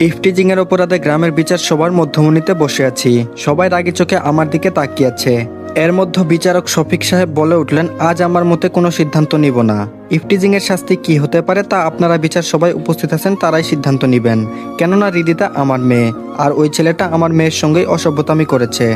Eve teasing এর অপরাধে গ্রামের বিচার সবার মধ্যমণিতে বসে আছি। সবাই রাগি চোখে আমার দিকে তাকিয়ে আছে। এর মধ্যে বিচারক শফিক সাহেব বলে উঠলেন, আজ আমার মতে কোনো সিদ্ধান্ত নিব না। ইফটিজিং এর শাস্তি কি হতে পারে তা আপনারা বিচার সবাই উপস্থিত আছেন, তারাই সিদ্ধান্ত নিবেন। কেননা রিদিতা আমার মেয়ে, আর ওই ছেলেটা আমার মেয়ের সঙ্গেই অসভ্যতামি করেছে।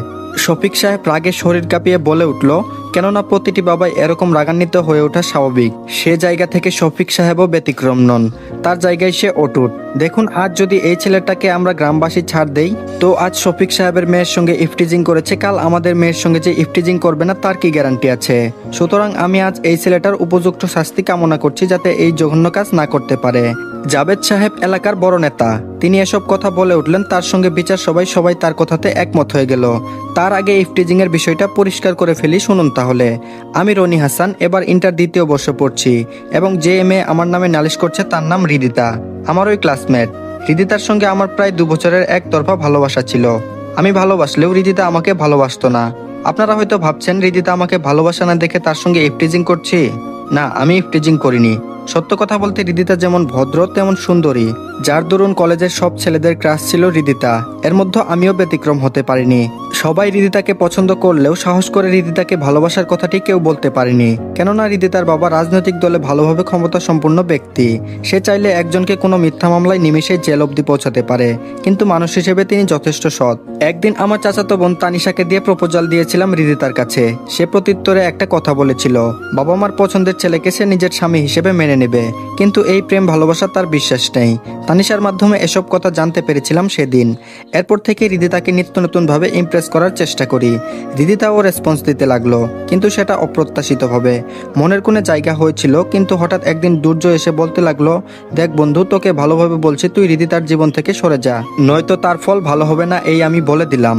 শফিক সাহেব রাগে শরীর কাঁপিয়ে বলে উঠল, কেননা প্রতিটি বাবাই এরকম রাগান্বিত হয়ে ওঠা স্বাভাবিক। সে জায়গা থেকে শফিক সাহেবও ব্যতিক্রম নন, তার জায়গায় সে অটুট। দেখুন, আজ যদি এই ছেলেটাকে আমরা গ্রামবাসী ছাড় দেই, তো আজ শফিক সাহেবের মেয়ের সঙ্গে ইফটিজিং করেছে, কাল আমাদের মেয়ের সঙ্গে যে ইফটিজিং করবে না তার কি গ্যারান্টি আছে? সুতরাং আমি আজ এই ছেলেটার উপযুক্ত শাস্তি কামনা করছি, যাতে এই জঘন্য কাজ না করতে পারে। জাবেদ সাহেব এলাকার বড় নেতা, তিনি এসব কথা বলে উঠলেন। তার সঙ্গে বিচার সবাই তার কথাতে একমত হয়ে গেল। তার আগে ইফটিজিং এর বিষয়টা পরিষ্কার করে ফেলি, শুনুন তাহলে। আমি রনি হাসান, এবার ইন্টার দ্বিতীয় বর্ষে পড়ছি, এবং যে মেয়ে আমার নামে নালিশ করছে তার নাম রিদিতা, আমার ওই ক্লাসমেট। রিদিতার সঙ্গে আমার প্রায় 2 বছরের একতরফা ভালোবাসা ছিল। আমি ভালোবাসলেও রিদিতা আমাকে ভালোবাসতো না। আপনারা হয়তো ভাবছেন রিদিতা আমাকে ভালোবাসা না দেখে তার সঙ্গে ইফটিজিং করছি। না, আমি ইফটিজিং করিনি। সত্য কথা বলতে রিদিতা যেমন ভদ্র তেমন সুন্দরী, যার দরুন কলেজের সব ছেলেদের ক্রাশ ছিল রিদিতা। এর মধ্যে আমিও ব্যতিক্রম হতে পারিনি। সবাই রিদিতাকে পছন্দ করলেও সাহস করে রিদিতাকে ভালোবাসার কথাটি কেউ বলতে পারেনি, কেননা রিদিতার বাবা রাজনৈতিক দলে ভালোভাবে ক্ষমতা সম্পন্ন ব্যক্তি। সে চাইলে একজনকে কোনো মিথ্যা মামলায় নিমিশে জেল অবধি পৌঁছাতে পারে, কিন্তু মানুষ হিসেবে তিনি যথেষ্ট সৎ। একদিন আমার চাচাতো বোন তানিশাকে দিয়ে প্রপোজাল দিয়েছিলাম রিদিতার কাছে। সে প্রত্যুত্তরে একটা কথা বলেছিল, বাবা মার পছন্দের ছেলেকে সে নিজের স্বামী হিসেবে মেনে নেবে, কিন্তু এই প্রেম ভালোবাসা তার বিশ্বাস নেই। তানিশার মাধ্যমে এসব কথা জানতে পেরেছিলাম সেদিন। এরপর থেকে রিদিতাকে নিত্য নতুন ভাবে ইমপ্রেস করার চেষ্টা করি। রিদিতাও রেসপন্স দিতে লাগলো, কিন্তু সেটা অপ্রত্যাশিতভাবে। মনের কোণে জায়গা হয়েছিল, কিন্তু হঠাৎ একদিন দুর্জয় এসে বলতে লাগলো, দেখ বন্ধু, তোকে ভালোভাবে বলছি, তুই রিদিতার জীবন থেকে সরে যা, নয়তো তার ফল ভালো হবে না, এই আমি বলে দিলাম।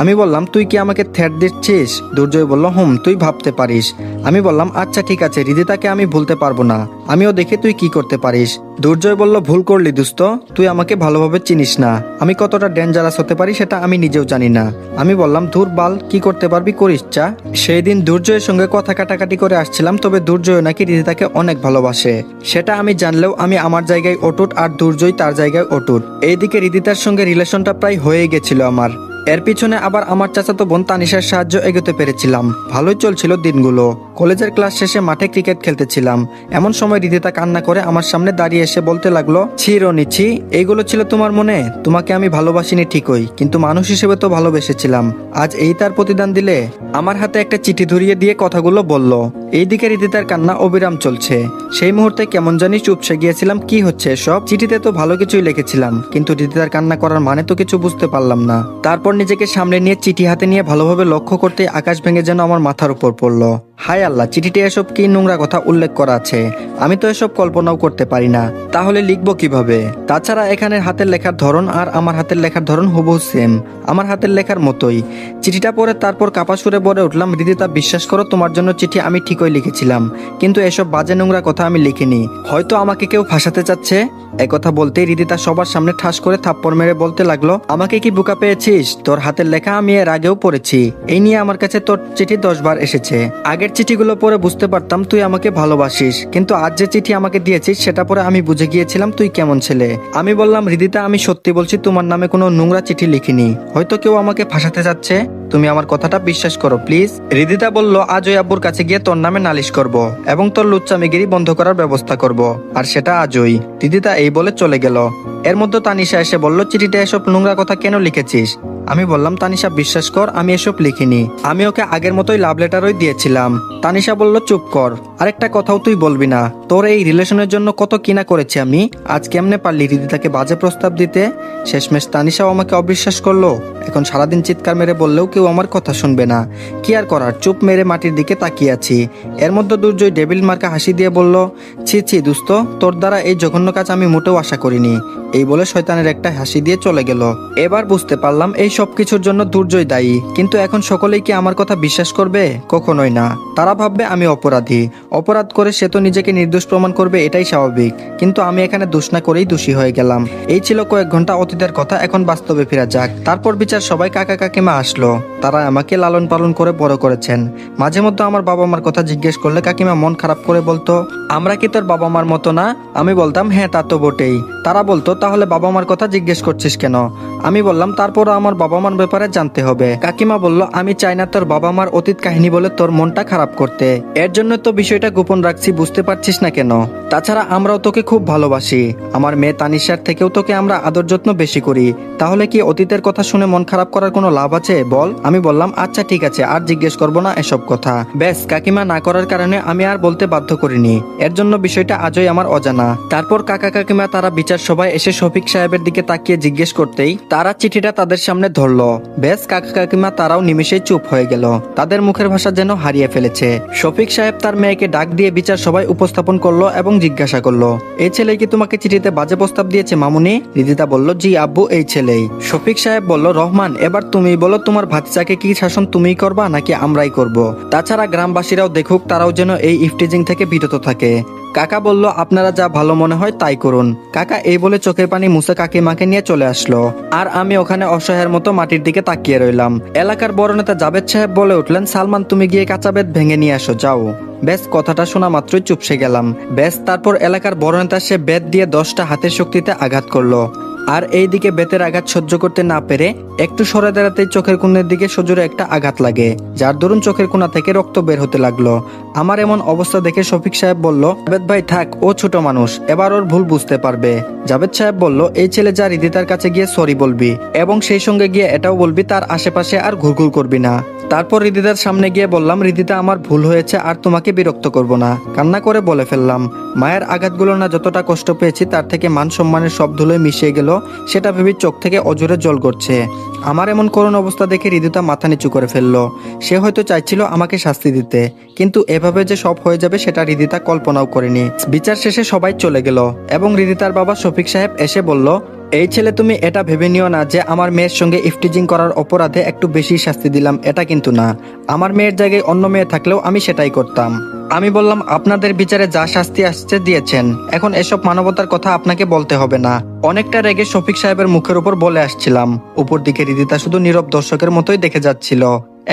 আমি বললাম, তুই কি আমাকে থ্রেট দিচ্ছিস? দুর্জয় বলল, তুই ভাবতে পারিস। আমি বললাম, আচ্ছা ঠিক আছে, রিদিতাকে আমি ভুলতে পারবো না, আমিও দেখি তুই কি করতে পারিস। দুর্জয় বলল, ভুল করলি দোস্ত, তুই আমাকে ভালোভাবে চিনিস না। আমি কতটা ডেঞ্জারাস হতে পারি সেটা আমি নিজেও জানি না। আমি বললাম, ধুর বাল, কি করতে পারবি করিস চা। সেই দিন দুর্জয়ের সঙ্গে কথা কাটাকাটি করে আসছিলাম, তবে দুর্জয় নাকি রিদিতাকে অনেক ভালোবাসে। সেটা আমি জানলেও আমি আমার জায়গায় অটুট, আর দুর্জয় তার জায়গায় অটুট। এইদিকে রিদিতার সঙ্গে রিলেশনটা প্রায় হয়ে গেছিল আমার। এর পিছনে আবার আমার চাচাতো বোন তানিশার সাহায্য এগোতে পেরেছিলাম। ভালোই চলছিল দিনগুলো। কলেজের ক্লাস শেষে মাঠে ক্রিকেট খেলতেছিলাম। এমন সময় রিদিতা কান্না করে আমার সামনে দাঁড়িয়ে এসে বলতে লাগলো, ছি রনি ছি, এইগুলো ছিল তোমার মনে? তোমাকে আমি ভালোবাসিনি ঠিকই, কিন্তু মানুষ হিসেবে তো ভালোবেসেছিলাম। আজ এই তার প্রতিদান দিলে? আমার হাতে একটা চিঠি ধরিয়ে দিয়ে কথাগুলো বলল। এইদিকে রিদিতার কান্না অবিরাম চলছে। সেই মুহূর্তে কেমন জানি চুপসে গিয়েছিলাম। কি হচ্ছে সব? চিঠিতে তো ভালো কিছুই লিখেছিলাম, কিন্তু রিদিতার কান্না করার মানে তো কিছু বুঝতে পারলাম না। তারপর নিজেকে সামনে নিয়ে চিঠি হাতে নিয়ে ভালোভাবে লক্ষ্য করতে আকাশ ভেঙে যেন আমার মাথার উপর পড়লো। হায় আল্লাহ, চিঠিতে এসব কি নোংরা কথা উল্লেখ করা আছে! আমি তো এসব কল্পনাও করতে পারি না, তাহলে লিখবো কিভাবে? তাছাড়া এখানের হাতের লেখার ধরন আর আমার হাতের লেখার ধরন হুবহু সেম, আমার হাতের লেখার মতোই। চিঠিটা পড়ে তারপর কাপা সুরে বলে উঠলাম, রিদিতা, বিশ্বাস করো, তোমার জন্য চিঠি আমি ঠিকই লিখেছিলাম, কিন্তু এসব বাজে নোংরা কথা আমি লিখিনি। হয়তো আমাকে কেউ ফাঁসাতে চাচ্ছে। একথা বলতেই রিদিতা সবার সামনে ঠাস করে থাপ্পড় মেরে বলতে লাগলো, আমাকে কি বোকা পেয়েছিস? তোর হাতের লেখা আমি এর আগেও পড়েছি। এই নিয়ে আমার কাছে তোর চিঠি 10 বার এসেছে। আগের চিঠিগুলো পড়ে বুঝতে পারতাম তুই আমাকে ভালোবাসিস, কিন্তু আজ যে চিঠি আমাকে দিয়েছিস সেটা পরে আমি বুঝে গিয়েছিলাম তুই কেমন ছেলে। আমি বললাম, রিদিতা, আমি সত্যি বলছি, তোমার নামে কোনো নোংরা চিঠি লিখিনি। হয়তো কেউ আমাকে ফাঁসাতে চাচ্ছে, তুমি আমার কথাটা বিশ্বাস করো প্লিজ। রিদিতা বলল, আজ ওই আব্বুর কাছে গিয়ে তোর নামে নালিশ করব, এবং তোর লুচ্চামিগিরি বন্ধ করার ব্যবস্থা করব, আর সেটা আজই। রিদিতা এই বলে চলে গেল। এর মধ্যে তানিশা এসে বলল, চিঠিটা এসব নোংরা কথা কেন লিখেছিস? আমি বললাম, তানিশা, বিশ্বাস কর, আমি এসব লিখিনি। আমি ওকে আগের মতোই লাভ লেটারই দিয়েছিলাম। তানিশা বলল, চুপ কর, আরেকটা কথাও তুই বলবি না। তোর এই রিলেশনের জন্য কত কিনা করেছি আমি। আজ কেমনে পারলি রিদিতাকে বাজে প্রস্তাব দিতে? শেষমেশ তানিশাও আমাকে অবিশ্বাস করলো। এখন সারাদিন চিৎকার মেরে বললেও কেউ আমার কথা শুনবে না। কি আর করার, চুপ মেরে মাটির দিকে তাকিয়ে আছি। এর মধ্যে দুর্জয় ডেভিল মার্কা হাসি দিয়ে বলল, ছি ছি দোস্ত, তোর দ্বারা এই জঘন্য কাজ আমি মোটেও আশা করিনি। এই বলে শয়তানের একটা হাসি দিয়ে চলে গেল। এবার বুঝতে পারলাম এই সব কিছুর জন্য দুর্জয় দায়ী, কিন্তু এখন সকলেই কি আমার কথা বিশ্বাস করবে? কখনোই না। তারা ভাববে আমি অপরাধী। অপরাধ করে সে তো নিজেকে নির্দোষ প্রমাণ করবে, এটাই স্বাভাবিক। কিন্তু আমি এখানে দোষ না করেই দোষী হয়ে গেলাম। এই ছিল কয়েক ঘন্টা অতীতের কথা, এখন বাস্তবে ফেরা যাক। তারপর বিচার সবাই কাকা কাকিমা আসলো। তারা আমাকে লালন পালন করে বড় করেছেন। মাঝে মধ্যে আমার বাবা মার কথা জিজ্ঞেস করলে কাকিমা মন খারাপ করে বলতো, আমরা কি তোর বাবা মার মতো না? আমি বলতাম হ্যাঁ তা তো বটেই। তারা বলতো তাহলে বাবা মার কথা জিজ্ঞেস করছিস কেন? আমি বললাম তারপরও আমার বাবা মার ব্যাপারে জানতে হবে। কাকিমা বলল, আমি চাই না তোর বাবা মার অতীত কাহিনী বলে তোর মনটা খারাপ করতে, এর জন্য তো বিষয়টা গোপন রাখছি, বুঝতে পারছিস না কেন? তাছাড়া আমরাও তোকে খুব ভালোবাসি, আমার মেয়ে তানিশার থেকেও তোকে আমরা আদর যত্ন বেশি করি, তাহলে কি অতীতের কথা শুনে মন খারাপ করার কোনো লাভ আছে বল? আমি বললাম আচ্ছা ঠিক আছে, আর জিজ্ঞেস করবো না এসব কথা। ব্যাস, কাকিমা না করার কারণে আমি আর বলতে বাধ্য করিনি, এর জন্য বিষয়টা আজই আমার অজানা। তারপর কাকা কাকিমা তারা বিচার সভায় এসে শফিক সাহেবের দিকে তাকিয়ে জিজ্ঞেস করতেই তারা চিঠিটা তাদের সামনে ধরলো। বেশ, কাকা কাকিমা তারাও নিমেষেই চুপ হয়ে গেল, তাদের মুখের ভাষা যেন হারিয়ে ফেলেছে। শফিক সাহেব তার মেয়েকে ডাক দিয়ে বিচার সভায় উপস্থাপন করলো এবং জিজ্ঞাসা করলো, এই ছেলে কি তোমাকে চিঠিতে বাজে প্রস্তাব দিয়েছে মামুনি? রিদিতা বলল, জি আব্বু, এই ছেলেই। শফিক সাহেব বলল, রহমান এবার তুমি বলো, তোমার ভাতিজাকে কি শাসন তুমিই করবা নাকি আমরাই করব? তাছাড়া গ্রামবাসীরাও দেখুক, তারাও যেন এই ইফটিজিং থেকে বিরত থাকে। কাকা বলল, আপনারা যা ভালো মনে হয় তাই করুন। কাকা এই বলে চোখের পানি মুছে কাকিমাকে নিয়ে চলে আসলো, আর আমি ওখানে অসহায়ের মতো মাটির দিকে তাকিয়ে রইলাম। এলাকার বড় নেতা জাবেদ সাহেব বলে উঠলেন, সালমান তুমি গিয়ে কাঁচা বেত ভেঙে নিয়ে আসো, যাও। ব্যাস, কথাটা শোনা মাত্রই চুপসে গেলাম। ব্যাস, তারপর এলাকার বড় নেতা সে বেত দিয়ে 10টা হাতের শক্তিতে আঘাত করলো, আর এইদিকে বেতের আঘাত সহ্য করতে না পেরে একটু সরে দাঁড়াতেই চোখের কোণের দিকে সজোরে একটা আঘাত লাগে, যার দরুন চোখের কোণা থেকে রক্ত বের হতে লাগলো। আমার এমন অবস্থা দেখে শফিক সাহেব বলল, জাবেদ ভাই থাক, ও ছোট মানুষ, এবার ওর ভুল বুঝতে পারবে। জাবেদ সাহেব বলল, এই ছেলে যা, রিদিতার কাছে গিয়ে সরি বলবি এবং সেই সঙ্গে গিয়ে এটাও বলবি তার আশেপাশে আর ঘুরঘুর করবি না। তারপর রিদিতার সামনে গিয়ে বললাম, রিদিতা আমার ভুল হয়েছে, আর তোমাকে বিরক্ত করব না। কান্না করে বলে ফেললাম, মায়ের আঘাতগুলো না যতটা কষ্ট পেয়েছি তার থেকে মান সম্মানের সব ধুলোয় মিশিয়ে গেল, সেটা ভেবে চোখ থেকে অজরে জল গড়ছে। আমার এমন করুণ অবস্থা দেখে রিদিতা মাথা নিচু করে ফেললো। সে হয়তো চাইছিল আমাকে শাস্তি দিতে, কিন্তু এভাবে যে সব হয়ে যাবে সেটা রিদিতা কল্পনাও করেনি। বিচার শেষে সবাই চলে গেল এবং রিদিতার বাবা শফিক সাহেব এসে বলল, এই ছেলে তুমি এটা ভেবে নিও না যে আমার মেয়ের সঙ্গে ইফটিজিং করার অপরাধে একটু বেশি শাস্তি দিলাম, এটা কিন্তু না। আমার মেয়ের জায়গায় অন্য মেয়ে থাকলেও আমি সেটাই করতাম। আমি বললাম, আপনাদের বিচারে যা শাস্তি আসছে দিয়েছেন, এখন এসব মানবতার কথা আপনাকে বলতে হবে না। অনেকটা রেগে শফিক সাহেবের মুখের উপর বলে আসছিলাম। উপর দিকে রিদিতা শুধু নীরব দর্শকের মতোই দেখে যাচ্ছিল।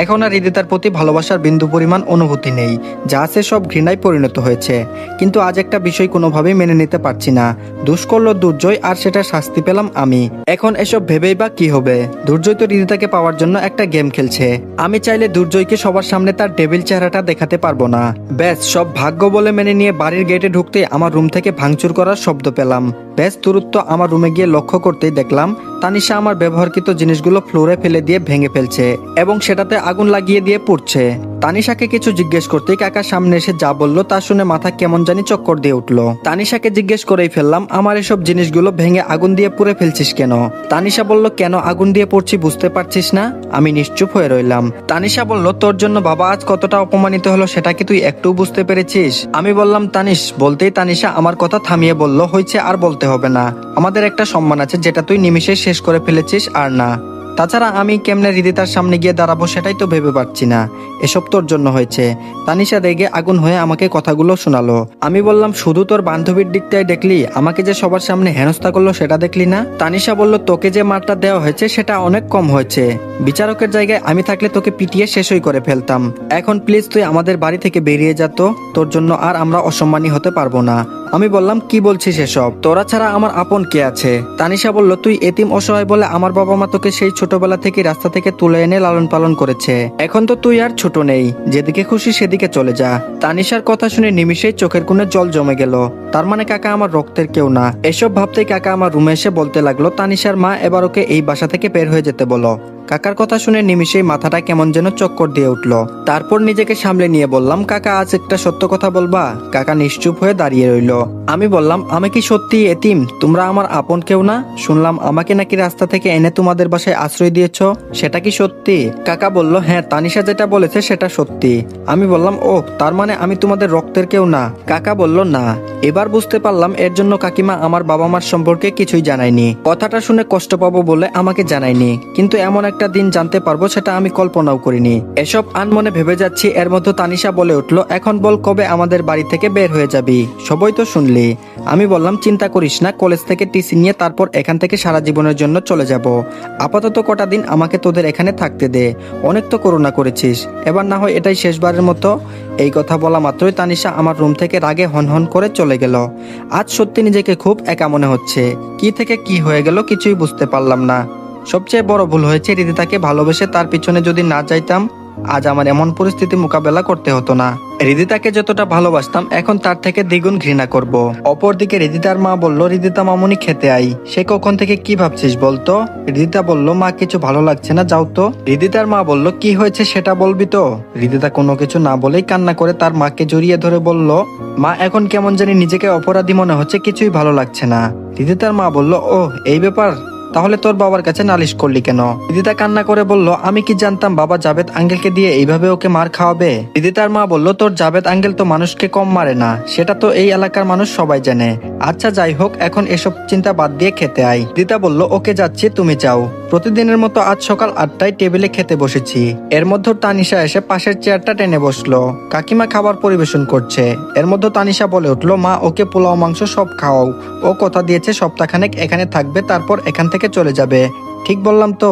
এখন আর রিদিতার প্রতি ভালোবাসার বিন্দু পরিমাণ অনুভূতি নেই, যা আছে সব ঘৃণায় পরিণত হয়েছে। কিন্তু আজ একটা বিষয় কোনোভাবেই মেনে নিতে পারছি না। দোষ করলো দুর্জয়, আর সেটা শাস্তি পেলাম আমি। এখন এসব ভেবেই বা কি হবে? দুর্জয় তো রিদিতাকে পাওয়ার জন্য একটা গেম খেলছে। আমি চাইলে দুর্জয়কে সবার সামনে তার ডেভিল চেহারাটা দেখাতে পারবো না। ব্যাস, সব ভাগ্য বলে মেনে নিয়ে বাড়ির গেটে ঢুকতে আমার রুম থেকে ভাঙচুর করার শব্দ পেলাম। বেশ দূরত্ব আমার রুমে গিয়ে লক্ষ্য করতেই দেখলাম তানিশা আমার ব্যবহারকৃত জিনিসগুলো ফ্লোরে ফেলে দিয়ে ভেঙে ফেলছে এবং সেটাতে আগুন লাগিয়ে দিয়ে পুড়ছে। তানিশাকে কিছু জিজ্ঞেস করতেই কাকা সামনে এসে যা বললো তা শুনে মাথা কেমন জানি চক্কর দিয়ে উঠলো। তানিশাকে জিজ্ঞেস করেই ফেললাম, আমার এসব জিনিসগুলো ভেঙে আগুন দিয়ে পুড়ে ফেলছিস কেন? তানিশা বলল, কেন আগুন দিয়ে পড়ছি বুঝতে পারছিস না? আমি নিশ্চুপ হয়ে রইলাম। তানিশা বলল, তোর জন্য বাবা আজ কতটা অপমানিত হলো সেটা কি তুই একটু বুঝতে পেরেছিস? আমি বললাম, তানিশ। বলতেই তানিশা আমার কথা থামিয়ে বলল, হয়েছে, আর বলতে হবে না। আমাদের একটা সম্মান আছে যেটা তুই নিমিষে শেষ করে ফেলেছিস, আর না। তাছাড়া আমি কেমনে রিদিতার সামনে গিয়ে দাঁড়াবো সেটাই তো ভেবে পাচ্ছি না। এসব তোর জন্য হয়েছে। তানিশা রেগে আগুন হয়ে আমাকে কথাগুলো শোনালো। আমি বললাম, শুধু তোর বান্ধবীর দিকটাই দেখলি? আমাকে যে সবার সামনে হেনস্থা করলো সেটা দেখলি না? তানিশা বলল, তোকে যে মারটা দেওয়া হয়েছে সেটা অনেক কম হয়েছে। বিচারকের জায়গায় আমি থাকলে তোকে পিটিয়ে শেষই করে ফেলতাম। এখন প্লিজ তুই আমাদের বাড়ি থেকে বেরিয়ে যা তো, তোর জন্য আর আমরা অসম্মানী হতে পারবো না। আমি বললাম, কি বলছিস এসব? তোরা ছাড়া আমার আপন কে আছে? তানিশা বলল, তুই এতিম অসহায় বলে আমার বাবা মা তোকে সেই ছোটবেলা থেকে রাস্তা থেকে তুলে এনে লালন পালন করেছে। এখন তো তুই আর ছোট নেই, যেদিকে খুশি সেদিকে চলে যা। তানিশার কথা শুনে নিমিষেই চোখের কোণে জল জমে গেল। তার মানে কাকা আমার রক্তের কেউ না। এসব ভাবতেই কাকা আমার রুমে এসে বলতে লাগলো, তানিশার মা এবার ওকে এই বাসা থেকে বের হয়ে যেতে বলো। কাকার কথা শুনে নিমিষেই মাথাটা কেমন যেন চক্কর দিয়ে উঠলো। তারপর নিজেকে সামলে নিয়ে বললাম, কাকা আজ একটা সত্য কথা বলবা? কাকা নিশ্চুপ হয়ে দাঁড়িয়ে রইল। আমি বললাম, আমি কি সত্যি এতিম? তোমরা আমার আপন কেউ না? শুনলাম আমাকে নাকি রাস্তা থেকে এনে তোমাদের বাসায় আশ্রয় দিয়েছো, সেটা কি সত্যি? কাকা বলল, হ্যাঁ, তানিশা যেটা বলেছে সেটা সত্যি। আমি বললাম, ও তার মানে আমি তোমাদের রক্তের কেউ না? কাকা বলল, না। এবার বুঝতে পারলাম এর জন্য কাকিমা আমার বাবা মার সম্পর্কে কিছুই জানায়নি। কথাটা শুনে কষ্ট পাবো বলে আমাকে জানায়নি, কিন্তু এমন একটা দিন জানতে পারবো সেটা আমি কল্পনাও করিনি। এসব আনমনে ভেবে যাচ্ছি, এর মধ্যে তানিশা বলে উঠলো, এখন বল কবে আমাদের বাড়ি থেকে বের হয়ে যাবি? সবই তো শুনলি। আমি বললাম চিন্তা করিস না, কলেজ থেকে টিসি নিয়ে তারপর এখান থেকে সারা জীবনের জন্য চলে যাব। আপাতত কটা দিন আমাকে তোদের এখানে থাকতে দে, অনেক তো করুণা করেছিস, এবার না হয় এটাই শেষবারের মতো। এই কথা বলা মাত্রই তানিশা আমার রুম থেকে রাগে হনহন করে চলে গেল। আজ সত্যি নিজেকে খুব একা মনে হচ্ছে, কি থেকে কি হয়ে গেল কিছুই বুঝতে পারলাম না। সবচেয়ে বড় ভুল হয়েছে রিদিতাকে ভালোবেসে তার পিছনে যদি না যাইতাম, আজ আমার এমন পরিস্থিতি মোকাবেলা করতে হতো না। রিদিতাকে যতটা ভালোবাসতাম এখন তার থেকে দ্বিগুণ ঘৃণা করব। অপরদিকে রিদিতার মা বলল, রিদিতা মামুনি খেতে আই। সে কখন থেকে কি ভাবছিস বলতো? রিদিতা বলল, মা কিছু ভালো লাগছে না, যাও তো। রিদিতার মা বলল, কি হয়েছে সেটা বলবি তো? রিদিতা কোনো কিছু না বলেই কান্না করে তার মাকে জড়িয়ে ধরে বলল, মা এখন কেমন জানি নিজেকে অপরাধী মনে হচ্ছে, কিছুই ভালো লাগছে না। রিদিতার মা বলল, ও এই ব্যাপার, তাহলে তোর বাবার কাছে নালিশ করলি কেন? রিদিতা কান্না করে বলল, আমি কি জানতাম বাবা জাভেদ আঙ্কেলকে দিয়ে এইভাবে ওকে মার খাওয়াবে। রিদিতার মা বলল, তোর জাভেদ আঙ্কেল তো মানুষকে কম মারে না, সেটা তো এই এলাকার মানুষ সবাই জানে। আচ্ছা যাই হোক, এখন এসব চিন্তা বাদ দিয়ে খেতে আই। রিদিতা বলল, ওকে যাচ্ছি, তুমি যাও। প্রতিদিনের মতো আজ সকাল 8টায় টেবিলে খেতে বসেছি। এর মধ্যে তানিশা এসে পাশের চেয়ারটা টেনে বসলো। কাকিমা খাবার পরিবেশন করছে। এর মধ্যে তানিশা বলে উঠলো, মা ওকে পোলাও মাংস সব খাওয়াও, ও কথা দিয়েছে সপ্তাহখানেক এখানে থাকবে, তারপর এখান থেকে চলে যাবে। ঠিক বললাম তো?